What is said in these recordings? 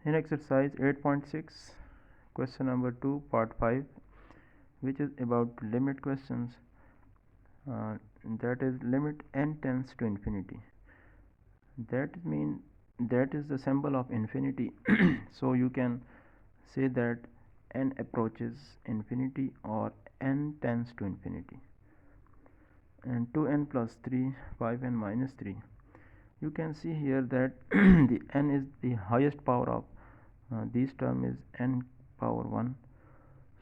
In exercise 8.6, question number 2, part 5, which is about limit questions, that is limit n tends to infinity. That is the symbol of infinity. So you can say that n approaches infinity or n tends to infinity. And 2n plus 3, 5n minus 3. You can see here that the n is the highest power of this term is n power 1.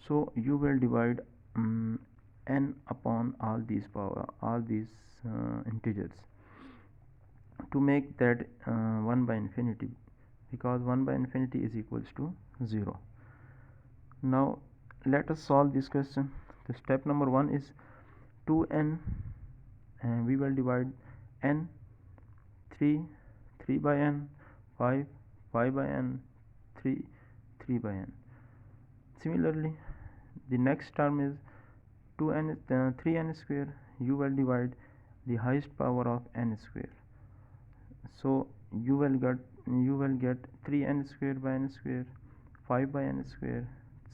So you will divide n upon all these integers to make that 1 by infinity, because 1 by infinity is equals to 0. Now let us solve this question. The step number 1 is 2n, and we will divide n 3 by n, 5 by n, 3 by n. Similarly, the next term is 3n square. You will divide the highest power of n square. So you will get 3n square by n square, 5 by n square,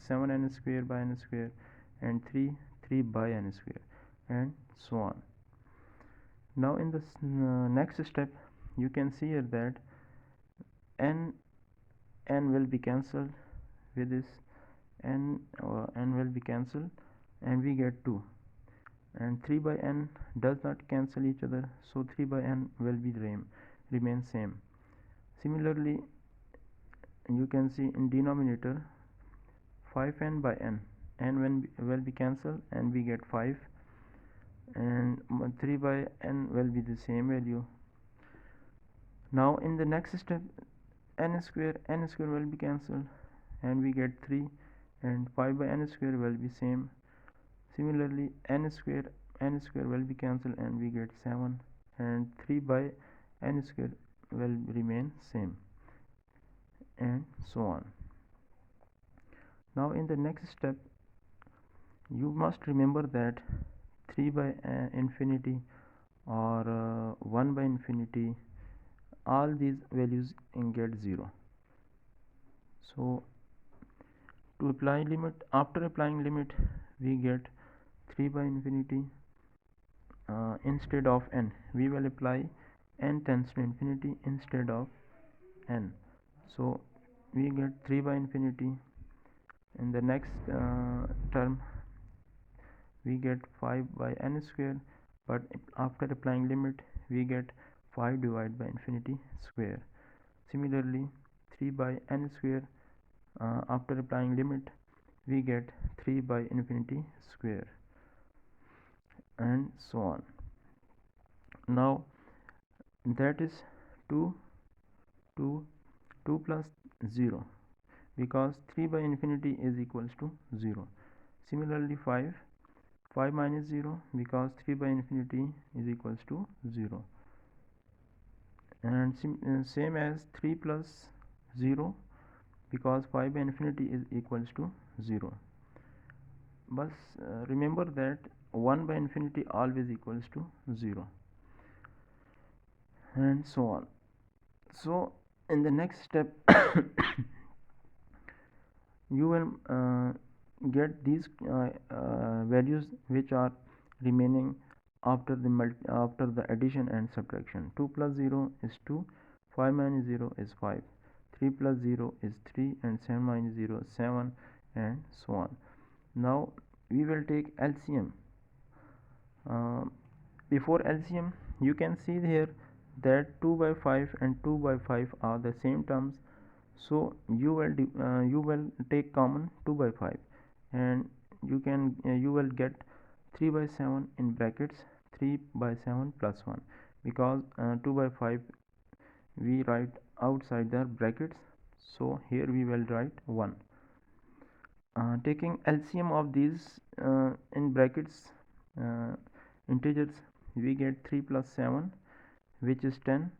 7n square by n square, and 3 by n square, and so on. Now in this next step, you can see here that n will be cancelled with this, n will be cancelled, and we get 2, and 3 by n does not cancel each other, so 3 by n will be remain same. Similarly, you can see in denominator 5n by n will be cancelled, and we get 5, and 3 by n will be the same value. Now in the next step, n square will be cancelled, and we get 3, and 5 by n square will be same. Similarly, n square will be cancelled, and we get 7, and 3 by n square will remain same, and so on. Now in the next step, you must remember that 3 by infinity or 1 by infinity, all these values get 0. So to apply limit, after applying limit, we get 3 by infinity. Instead of n, we will apply n tends to infinity instead of n. So we get 3 by infinity. In the next term, we get 5 by n square, but after applying limit, we get 5 divided by infinity square. Similarly, 3 by n square, after applying limit, we get 3 by infinity square, and so on. Now that is 2 plus 0, because 3 by infinity is equals to 0. Similarly, 5 minus 0, because 3 by infinity is equals to 0. And same as 3 plus 0, because 5 by infinity is equals to 0. But remember that 1 by infinity always equals to 0, and so on. So in the next step, you will get these values which are remaining after the addition and subtraction. 2 plus 0 is 2, 5 minus 0 is 5, 3 plus 0 is 3, and 7 minus 0 is 7, and so on. Now we will take LCM. Before LCM, you can see here that 2 by 5 and 2 by 5 are the same terms. So you will take common 2 by 5, and you will get 3 by 7 in brackets, 3 by 7 plus 1, because 2 by 5 we write outside the brackets, so here we will write 1. Taking LCM of these in brackets integers, we get 3 plus 7, which is 10,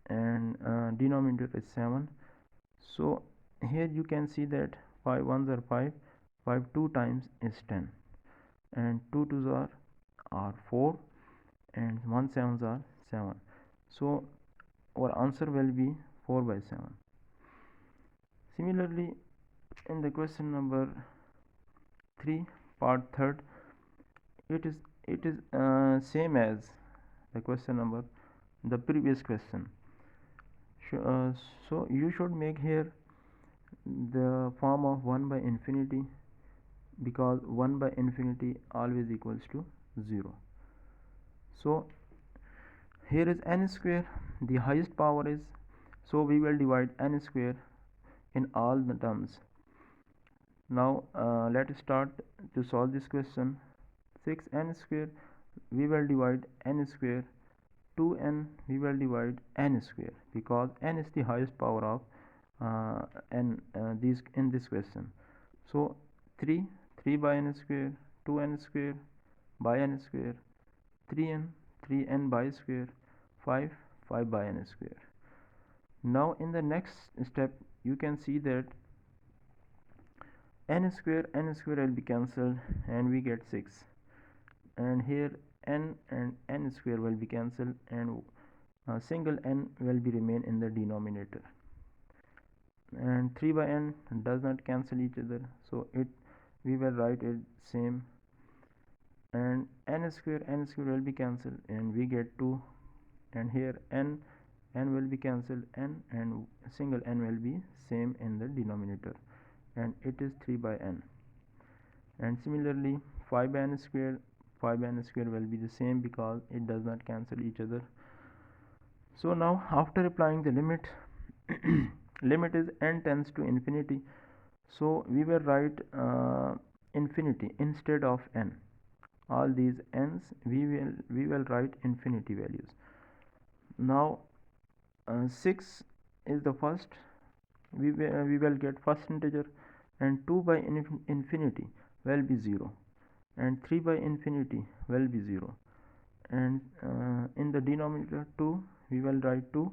and denominator is 7. So here you can see that 5 ones are 5 2 times is 10, and 2 twos are 4, and 1 sevens are 7. So our answer will be 4 by 7. Similarly, in the question number 3 part 3rd, it is same as the question number the previous question. So you should make here the form of 1 by infinity, because 1 by infinity always equals to 0. So here is n square, the highest power is, so we will divide n square in all the terms. Now let us start to solve this question. 6n square we will divide n square, 2n we will divide n square, because n is the highest power of n these in this question. So 3 by n square, 2n square by n square, 3n by square, 5 by n square. Now in the next step you can see that n square will be cancelled and we get 6, and here n and n square will be cancelled and single n will be remain in the denominator, and 3 by n does not cancel each other, so we will write it same, and n square will be cancelled and we get 2, and here n will be cancelled, and single n will be same in the denominator, and it is 3 by n. And similarly 5 by n square will be the same because it does not cancel each other. So now after applying the limit limit is n tends to infinity, so we will write infinity instead of n. All these n's we will write infinity values. Now 6 is the first, we will get first integer, and 2 by infinity will be 0, and 3 by infinity will be 0, and in the denominator 2 we will write 2,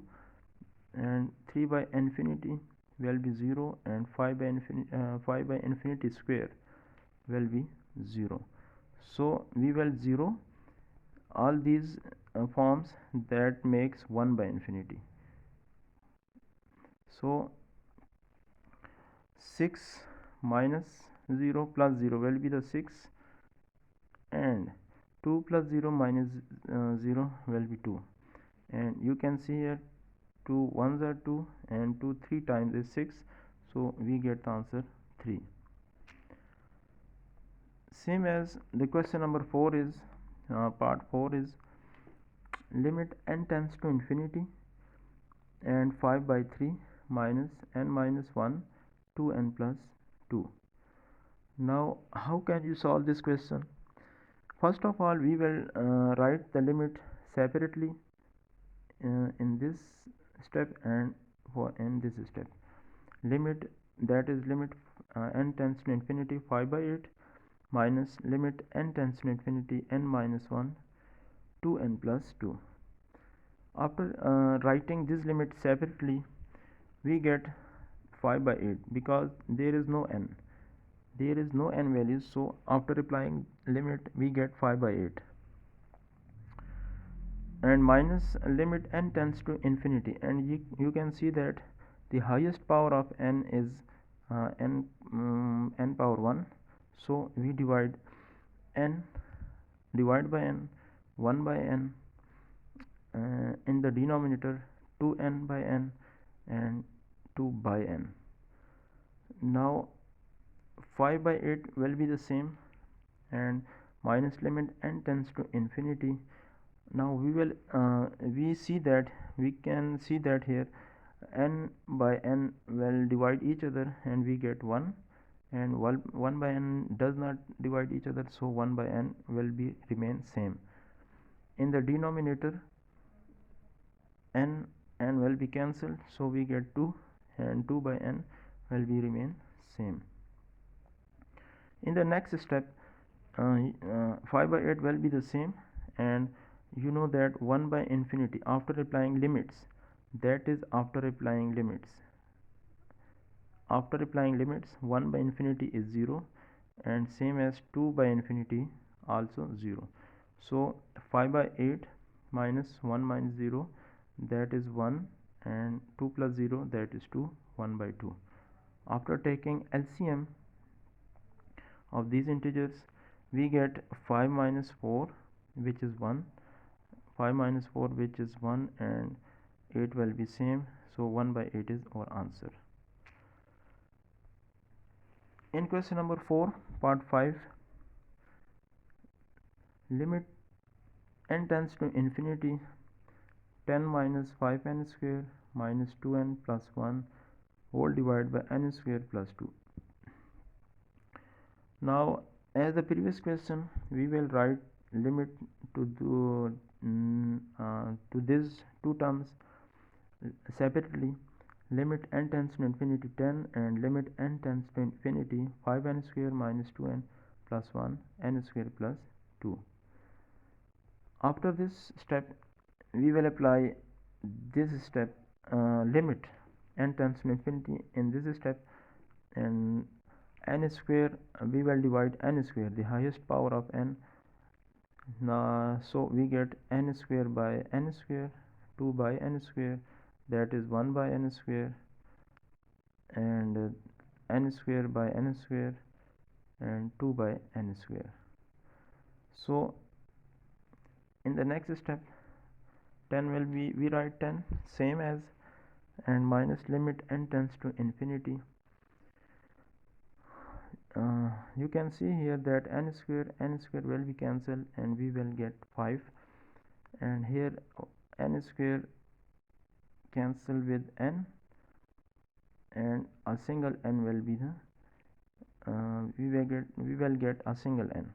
and 3 by infinity will be 0, and 5 by infinity square will be 0. So we will 0 all these forms that makes 1 by infinity. So 6 minus 0 plus 0 will be the 6, and 2 plus 0 minus 0 will be 2, and you can see here 2 ones are 2 and 2 3 times is 6, so we get the answer 3. Same as the question number 4 is part 4 is limit n tends to infinity and 5 by 3 minus n minus 1 2n plus 2. Now how can you solve this question? First of all we will write the limit separately in this step and in this step. Limit, that is limit n tends to infinity 5 by 8 minus limit n tends to infinity n minus 1 2n plus 2. After writing this limit separately we get 5 by 8 because there is no n values, so after applying limit we get 5 by 8, and minus limit n tends to infinity, and you can see that the highest power of n is n power 1, so we divide by n 1 by n, in the denominator 2n by n and 2 by n. Now 5 by 8 will be the same, and minus limit n tends to infinity. Now we will we can see that here n by n will divide each other and we get 1, and 1 by n does not divide each other, so 1 by n will be remain same. In the denominator n will be cancelled, so we get 2, and 2 by n will be remain same. In the next step 5 by 8 will be the same, and you know that 1 by infinity after applying limits, that is after applying limits 1 by infinity is 0, and same as 2 by infinity also 0, so 5 by 8 minus 1 minus 0, that is 1, and 2 plus 0, that is 2, 1 by 2. After taking LCM of these integers, we get 5 minus 4, which is 1, 5 minus 4, which is 1, and 8 will be same, so 1 by 8 is our answer. In question number 4, part 5, limit n tends to infinity 10 minus 5n square minus 2n plus 1 whole divided by n square plus 2. Now, as the previous question, we will write limit to these two terms separately. Limit n tends to infinity 10 and limit n tends to infinity 5n square minus 2n plus 1 n square plus 2. After this step, we will apply this step, limit n tends to infinity in this step, and n square, we will divide n square, the highest power of n. So we get n square by n square, 2 by n square, that is 1 by n square, and n square by n square, and 2 by n square. So in the next step, 10 will be, we write 10 same as, and minus limit n tends to infinity. You can see here that n square will be cancelled and we will get 5, and here n square cancel with n, and a single n will be the we will get a single n,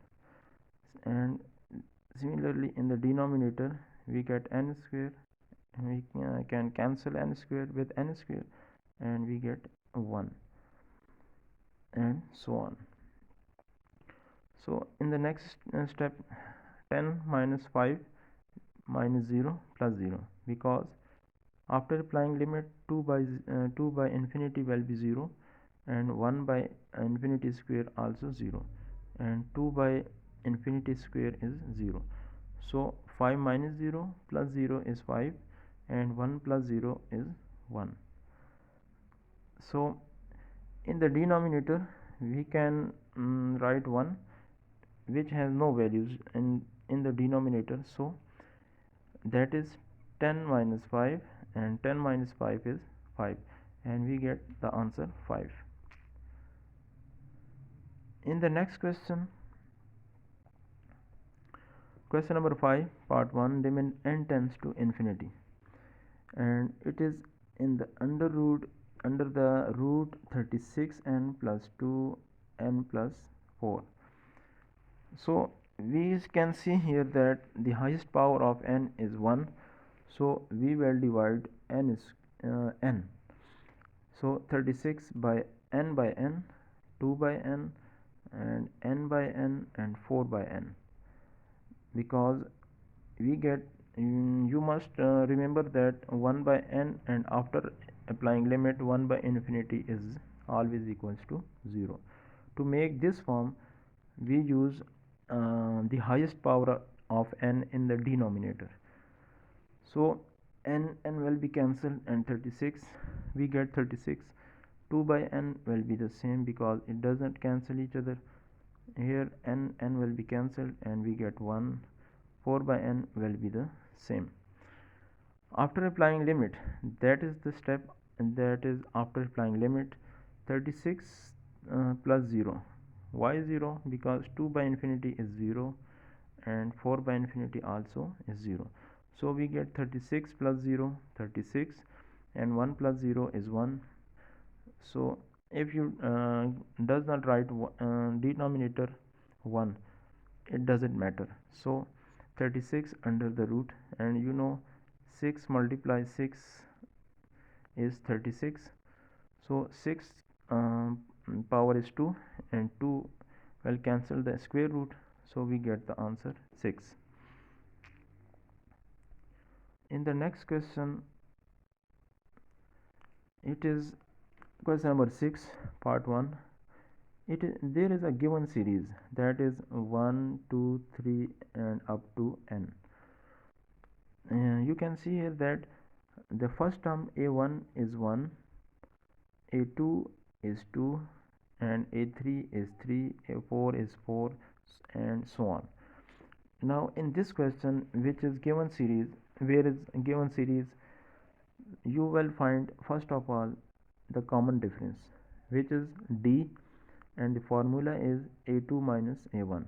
and similarly in the denominator we get n square, we can cancel n square with n square and we get 1, and so on. So in the next step, 10 minus 5 minus 0 plus 0, because after applying limit 2 by infinity will be 0, and 1 by infinity square also 0, and 2 by infinity square is 0. So 5 minus 0 plus 0 is 5, and 1 plus 0 is 1. So in the denominator we can write 1 which has no values in the denominator, so that is 10 minus 5, and 10 minus 5 is 5, and we get the answer 5. In the next question, question number 5, part 1, limit n tends to infinity, and it is in the under the root 36n plus 2n plus 4. So we can see here that the highest power of n is 1, so we will divide n. So 36 by n, 2 by n, and n by n, and 4 by n, because we get, you must remember that 1 by n, and after applying limit 1 by infinity is always equals to 0. To make this form, we use the highest power of n in the denominator. So n will be cancelled, and 36, we get 36. 2 by n will be the same because it doesn't cancel each other. Here n will be cancelled and we get 1. 4 by n will be the same. After applying limit, that is the step, and that is after applying limit 36 plus 0. Why 0? Because 2 by infinity is 0 and 4 by infinity also is 0. So we get 36 plus 0, 36, and 1 plus 0 is 1. So if you does not write denominator 1, it doesn't matter. So 36 under the root, and you know 6 multiply 6 is 36. So 6 power is 2, and 2 will cancel the square root, so we get the answer 6. In the next question, it is question number 6, part 1. There is a given series, that is 1, 2, 3, and up to n. You can see here that the first term a1 is 1, a2 is 2, and a3 is 3, a4 is 4, and so on. Now in this question, which is given series, where is given series, you will find first of all the common difference, which is d, and the formula is a2 minus a1.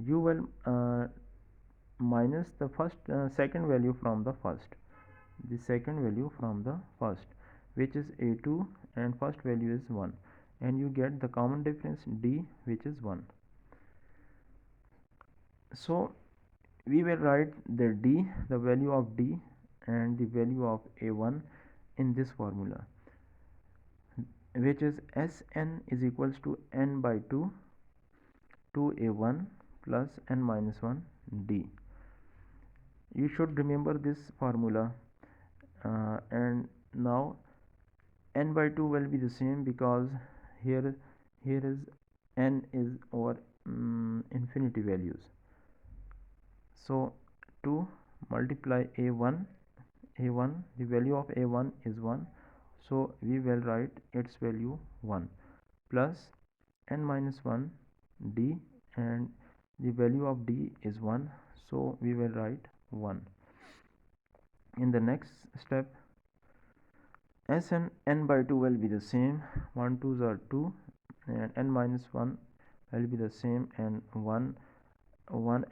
You will minus the second value from the first, which is a2, and first value is 1, and you get the common difference d, which is 1. So we will write the value of d and the value of a1 in this formula, which is Sn is equals to n by 2 a1 plus n minus 1 d. You should remember this formula, and now n by 2 will be the same, because here is n is over infinity values. So 2 multiply a1, the value of a1 is 1, so we will write its value 1, plus n minus 1 d, and the value of d is 1, so we will write 1. In the next step, s and n by 2 will be the same, 1 2s are 2, and n minus 1 will be the same, and 1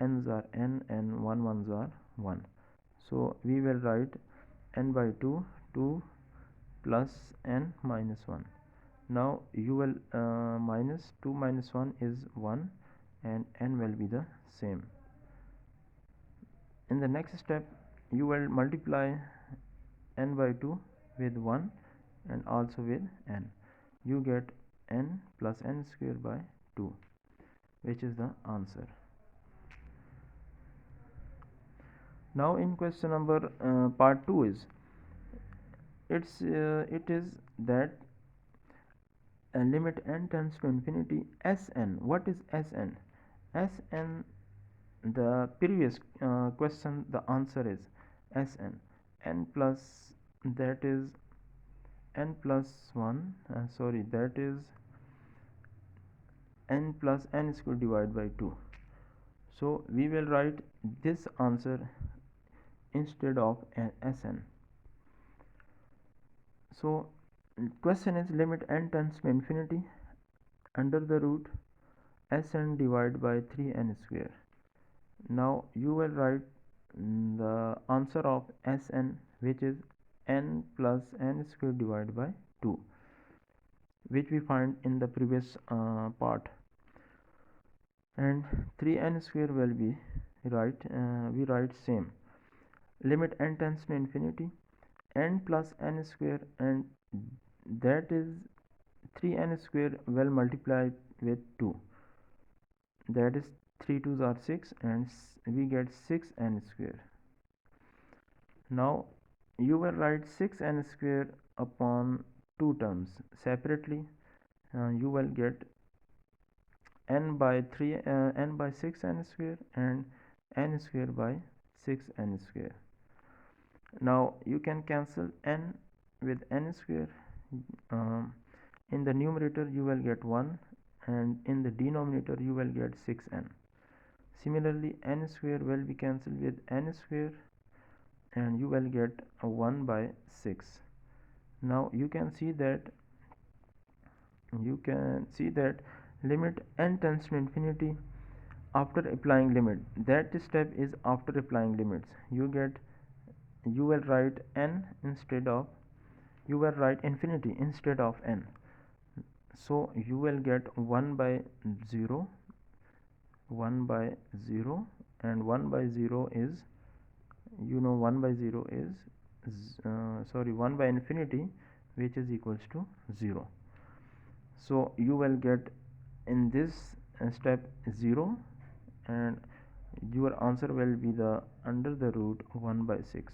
n's are n, and 1 1's are 1, so we will write n by 2 plus n minus 1. Now you will minus 2 minus 1 is 1, and n will be the same. In the next step, you will multiply n by 2 with 1 and also with n. You get n plus n square by 2, which is the answer. Now in question number part 2 is it is that limit n tends to infinity Sn. What is Sn? Sn, the previous question, the answer is Sn, n plus, that is n plus 1, that is n plus n square divided by 2. So we will write this answer instead of Sn. So question is limit n tends to infinity under the root Sn divided by 3n square. Now you will write the answer of Sn, which is n plus n square divided by 2, which we find in the previous part, and 3n square will be we write same, limit n tends to infinity n plus n square, and that is 3n square will multiply with 2, that is 3 2s are 6, and we get 6n square. Now you will write 6n square upon two terms separately. You will get n by 6n square and n square by 6n square. Now you can cancel n with n square. In the numerator you will get 1, and in the denominator you will get 6n. Similarly, n square will be cancelled with n square, and you will get a 1 by 6. Now you can see that limit n tends to infinity after applying limit. That step is after applying limits. You will write infinity instead of n. So you will get 1 by 0, and 1 by 0 is, 1 by 0 is 1 by infinity, which is equals to 0. So you will get in this step 0, and your answer will be the under the root 1 by 6.